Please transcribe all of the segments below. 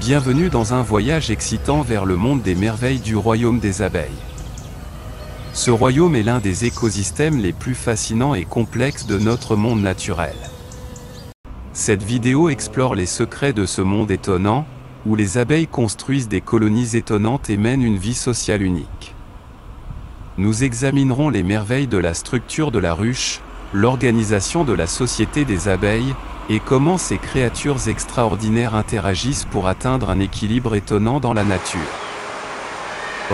Bienvenue dans un voyage excitant vers le monde des merveilles du royaume des abeilles. Ce royaume est l'un des écosystèmes les plus fascinants et complexes de notre monde naturel. Cette vidéo explore les secrets de ce monde étonnant, où les abeilles construisent des colonies étonnantes et mènent une vie sociale unique. Nous examinerons les merveilles de la structure de la ruche, l'organisation de la société des abeilles, et comment ces créatures extraordinaires interagissent pour atteindre un équilibre étonnant dans la nature.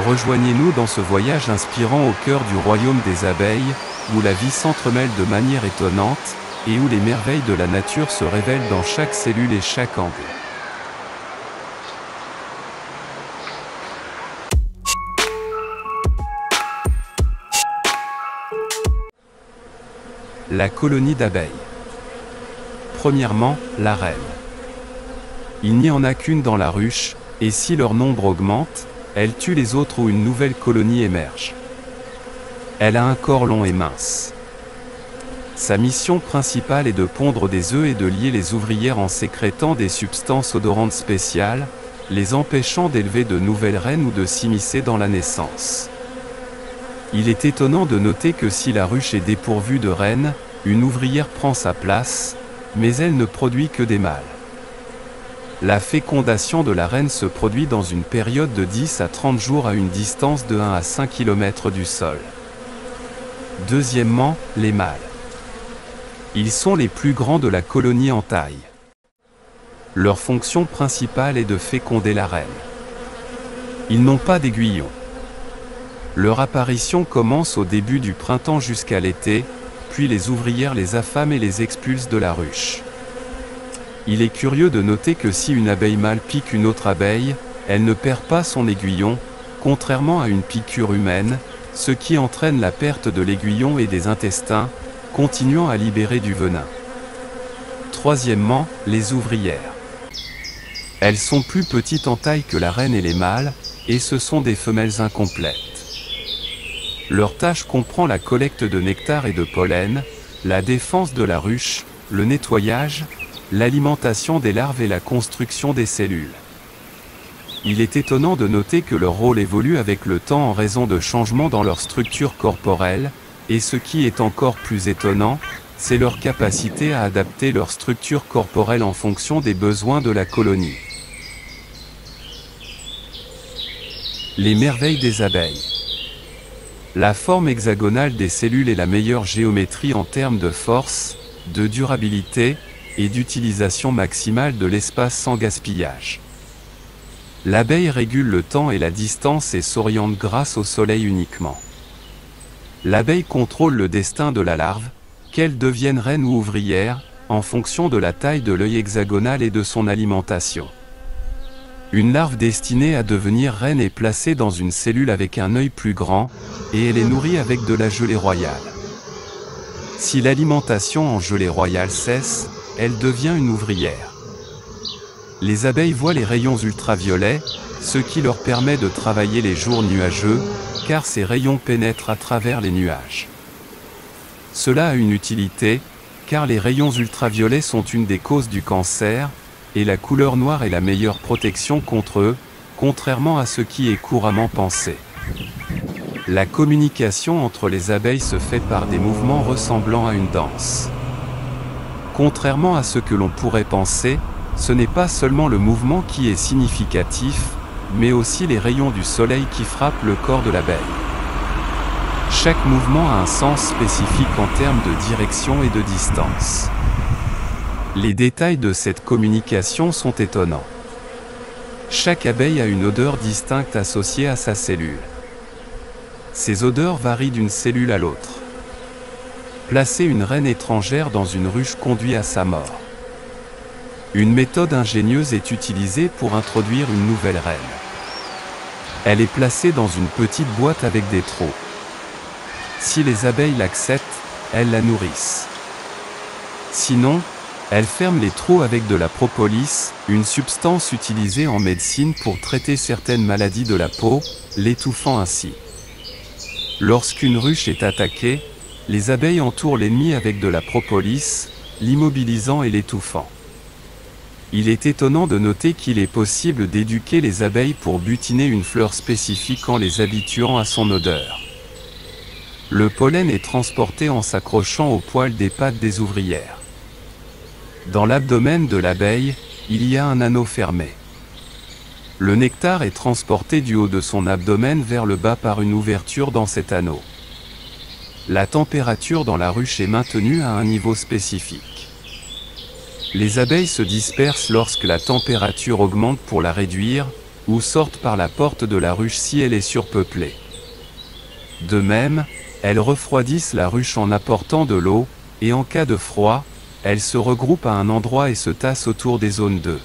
Rejoignez-nous dans ce voyage inspirant au cœur du royaume des abeilles, où la vie s'entremêle de manière étonnante, et où les merveilles de la nature se révèlent dans chaque cellule et chaque angle. La colonie d'abeilles. Premièrement, la reine. Il n'y en a qu'une dans la ruche, et si leur nombre augmente, elle tue les autres ou une nouvelle colonie émerge. Elle a un corps long et mince. Sa mission principale est de pondre des œufs et de lier les ouvrières en sécrétant des substances odorantes spéciales, les empêchant d'élever de nouvelles reines ou de s'immiscer dans la naissance. Il est étonnant de noter que si la ruche est dépourvue de reines, une ouvrière prend sa place, mais elle ne produit que des mâles. La fécondation de la reine se produit dans une période de 10 à 30 jours à une distance de 1 à 5 km du sol. Deuxièmement, les mâles. Ils sont les plus grands de la colonie en taille. Leur fonction principale est de féconder la reine. Ils n'ont pas d'aiguillon. Leur apparition commence au début du printemps jusqu'à l'été, puis les ouvrières les affament et les expulsent de la ruche. Il est curieux de noter que si une abeille mâle pique une autre abeille, elle ne perd pas son aiguillon, contrairement à une piqûre humaine, ce qui entraîne la perte de l'aiguillon et des intestins, continuant à libérer du venin. Troisièmement, les ouvrières. Elles sont plus petites en taille que la reine et les mâles, et ce sont des femelles incomplètes. Leur tâche comprend la collecte de nectar et de pollen, la défense de la ruche, le nettoyage, l'alimentation des larves et la construction des cellules. Il est étonnant de noter que leur rôle évolue avec le temps en raison de changements dans leur structure corporelle, et ce qui est encore plus étonnant, c'est leur capacité à adapter leur structure corporelle en fonction des besoins de la colonie. Les merveilles des abeilles. La forme hexagonale des cellules est la meilleure géométrie en termes de force, de durabilité, et d'utilisation maximale de l'espace sans gaspillage. L'abeille régule le temps et la distance et s'oriente grâce au soleil uniquement. L'abeille contrôle le destin de la larve, qu'elle devienne reine ou ouvrière, en fonction de la taille de l'œil hexagonal et de son alimentation. Une larve destinée à devenir reine est placée dans une cellule avec un œil plus grand, et elle est nourrie avec de la gelée royale. Si l'alimentation en gelée royale cesse, elle devient une ouvrière. Les abeilles voient les rayons ultraviolets, ce qui leur permet de travailler les jours nuageux, car ces rayons pénètrent à travers les nuages. Cela a une utilité, car les rayons ultraviolets sont une des causes du cancer, et la couleur noire est la meilleure protection contre eux, contrairement à ce qui est couramment pensé. La communication entre les abeilles se fait par des mouvements ressemblant à une danse. Contrairement à ce que l'on pourrait penser, ce n'est pas seulement le mouvement qui est significatif, mais aussi les rayons du soleil qui frappent le corps de l'abeille. Chaque mouvement a un sens spécifique en termes de direction et de distance. Les détails de cette communication sont étonnants. Chaque abeille a une odeur distincte associée à sa cellule. Ces odeurs varient d'une cellule à l'autre. Placer une reine étrangère dans une ruche conduit à sa mort. Une méthode ingénieuse est utilisée pour introduire une nouvelle reine. Elle est placée dans une petite boîte avec des trous. Si les abeilles l'acceptent, elles la nourrissent. Sinon, elles ferment les trous avec de la propolis, une substance utilisée en médecine pour traiter certaines maladies de la peau, l'étouffant ainsi. Lorsqu'une ruche est attaquée, les abeilles entourent l'ennemi avec de la propolis, l'immobilisant et l'étouffant. Il est étonnant de noter qu'il est possible d'éduquer les abeilles pour butiner une fleur spécifique en les habituant à son odeur. Le pollen est transporté en s'accrochant aux poils des pattes des ouvrières. Dans l'abdomen de l'abeille, il y a un anneau fermé. Le nectar est transporté du haut de son abdomen vers le bas par une ouverture dans cet anneau. La température dans la ruche est maintenue à un niveau spécifique. Les abeilles se dispersent lorsque la température augmente pour la réduire, ou sortent par la porte de la ruche si elle est surpeuplée. De même, elles refroidissent la ruche en apportant de l'eau, et en cas de froid, elles se regroupent à un endroit et se tassent autour des zones d'œufs.